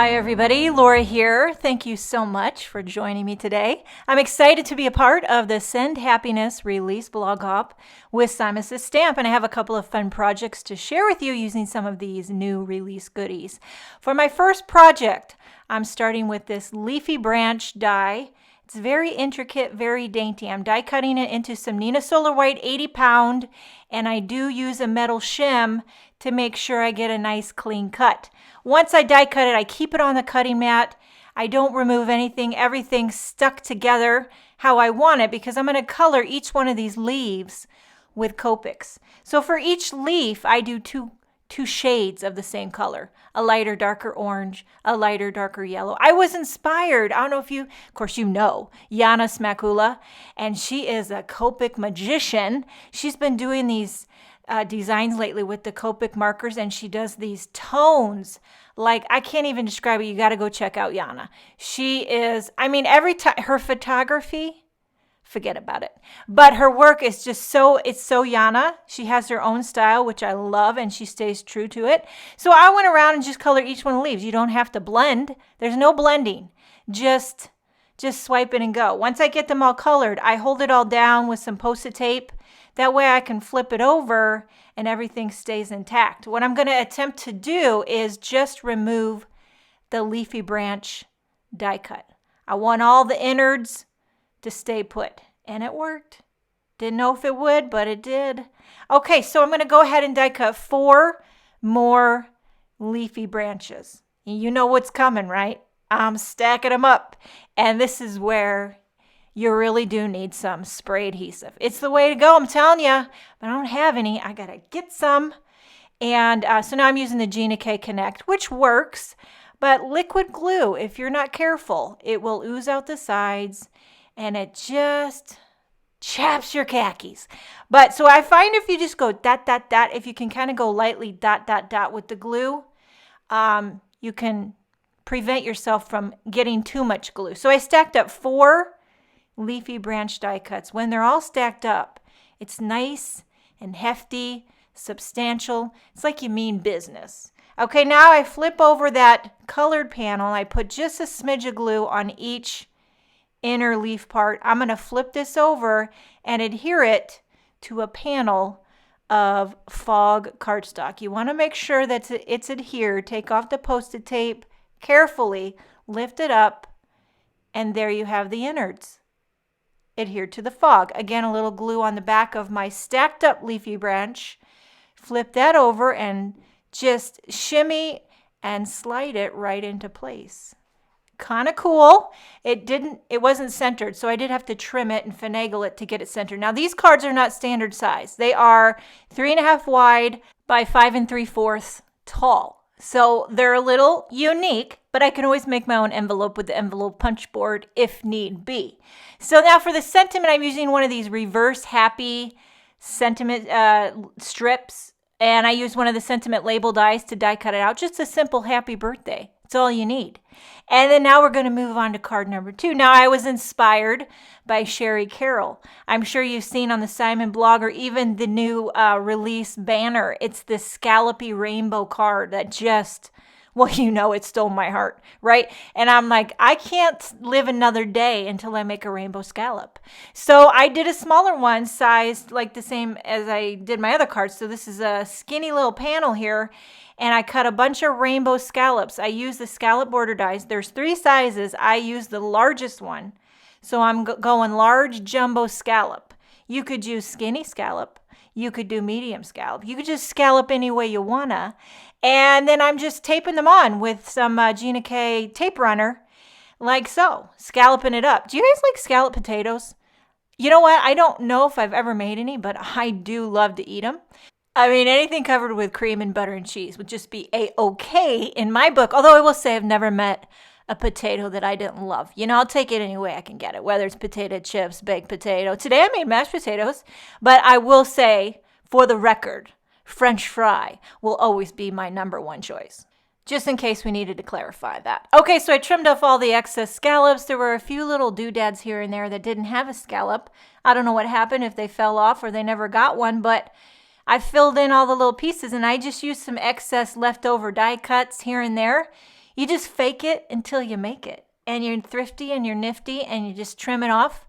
Hi everybody, Laura here. Thank you so much for joining me today. I'm excited to be a part of the Send Happiness Release blog hop with Simus's Stamp, and I have a couple of fun projects to share with you using some of these new release goodies. For my first project, I'm starting with this leafy branch die. It's very intricate, very dainty. I'm die cutting it into some Neenah Solar White 80 pound, and I do use a metal shim to make sure I get a nice clean cut. Once I die cut it, I keep it on the cutting mat. I don't remove anything. Everything's stuck together how I want it because I'm going to color each one of these leaves with copics. So for each leaf, I do two shades of the same color, a lighter, darker orange, a lighter, darker yellow. I was inspired. I don't know if you, of course, you know, Jana Smakula, and she is a copic magician. She's been doing these designs lately with the copic markers, and she does these tones like I can't even describe it. You got to go check out Jana. She is, I mean, every time her photography, forget about it. But her work is just it's so Jana. She has her own style, which I love, and she stays true to it. So I went around and just colored each one of the leaves. You don't have to blend. There's no blending. Just swipe it and go. Once I get them all colored, I hold it all down with some Post-it tape. That way I can flip it over and everything stays intact. What I'm going to attempt to do is just remove the leafy branch die cut. I want all the innards to stay put, and it worked. Didn't know if it would, but it did. Okay, so I'm going to go ahead and die cut 4 more leafy branches. You know what's coming, right? I'm stacking them up, and this is where you really do need some spray adhesive. It's the way to go, I'm telling you, but I don't have any. I got to get some, and so now I'm using the Gina K Connect, which works, but liquid glue, if you're not careful, it will ooze out the sides, and it just chaps your khakis. But so I find if you just go dot, dot, dot, if you can kind of go lightly dot, dot, dot with the glue, you can prevent yourself from getting too much glue. So I stacked up 4 leafy branch die cuts. When they're all stacked up, it's nice and hefty, substantial. It's like you mean business. Okay, now I flip over that colored panel. I put just a smidge of glue on each inner leaf part. I'm going to flip this over and adhere it to a panel of fog cardstock. You want to make sure that it's adhered. Take off the Post-it tape carefully, lift it up, and there you have the innards adhered to the fog. Again, a little glue on the back of my stacked up leafy branch. Flip that over and just shimmy and slide it right into place. Kind of cool. It wasn't centered, so I did have to trim it and finagle it to get it centered. Now these cards are not standard size. They are 3.5 wide by 5 3/4 tall. So they're a little unique, but I can always make my own envelope with the envelope punch board if need be. So now for the sentiment, I'm using one of these reverse happy sentiment strips, and I use one of the sentiment label dies to die cut it out. Just a simple happy birthday. It's all you need. And then now we're going to move on to card number 2. Now I was inspired by Sherry Carroll. I'm sure you've seen on the Simon blog or even the new release banner. It's this scallopy rainbow card that just, well, you know, it stole my heart, right? And I'm like, I can't live another day until I make a rainbow scallop. So I did a smaller one sized like the same as I did my other cards. So this is a skinny little panel here. And I cut a bunch of rainbow scallops. I use the scallop border dies. There's 3 sizes. I use the largest one. So I'm going large jumbo scallop. You could use skinny scallop. You could do medium scallop. You could just scallop any way you wanna. And then I'm just taping them on with some Gina K tape runner, like so, scalloping it up. Do you guys like scallop potatoes? You know what? I don't know if I've ever made any, but I do love to eat them. I mean, anything covered with cream and butter and cheese would just be a-okay in my book. Although I will say I've never met a potato that I didn't love. You know, I'll take it any way I can get it, whether it's potato chips, baked potato. Today I made mashed potatoes, but I will say, for the record, French fry will always be my number 1 choice. Just in case we needed to clarify that. Okay, so I trimmed off all the excess scallops. There were a few little doodads here and there that didn't have a scallop. I don't know what happened, if they fell off or they never got one, but I filled in all the little pieces, and I just used some excess leftover die cuts here and there. You just fake it until you make it. And you're thrifty and you're nifty and you just trim it off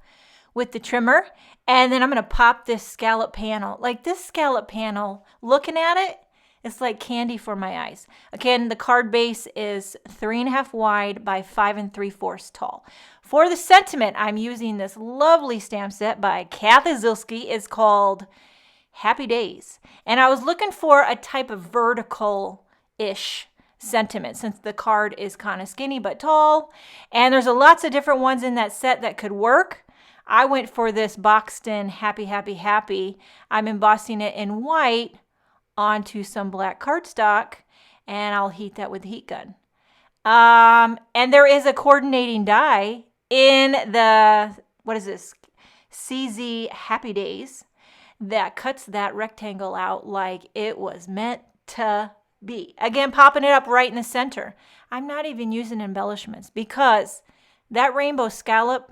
with the trimmer. And then I'm going to pop this scallop panel. Like this scallop panel, looking at it, it's like candy for my eyes. Again, the card base is 3.5 wide by 5 3/4 tall. For the sentiment, I'm using this lovely stamp set by Kathy Zilski. It's called Happy Days. And I was looking for a type of vertical-ish sentiment since the card is kind of skinny but tall. And there's lots of different ones in that set that could work. I went for this boxed in Happy, Happy, Happy. I'm embossing it in white onto some black cardstock, and I'll heat that with the heat gun. And there is a coordinating die in the, what is this, CZ Happy Days that cuts that rectangle out like it was meant to be. Again, popping it up right in the center. I'm not even using embellishments because that rainbow scallop,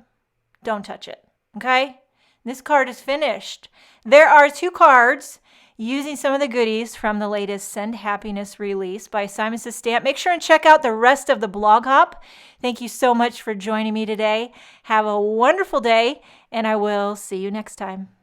don't touch it, okay? This card is finished. There are 2 cards using some of the goodies from the latest Send Happiness release by Simon Says Stamp. Make sure and check out the rest of the blog hop. Thank you so much for joining me today. Have a wonderful day, and I will see you next time.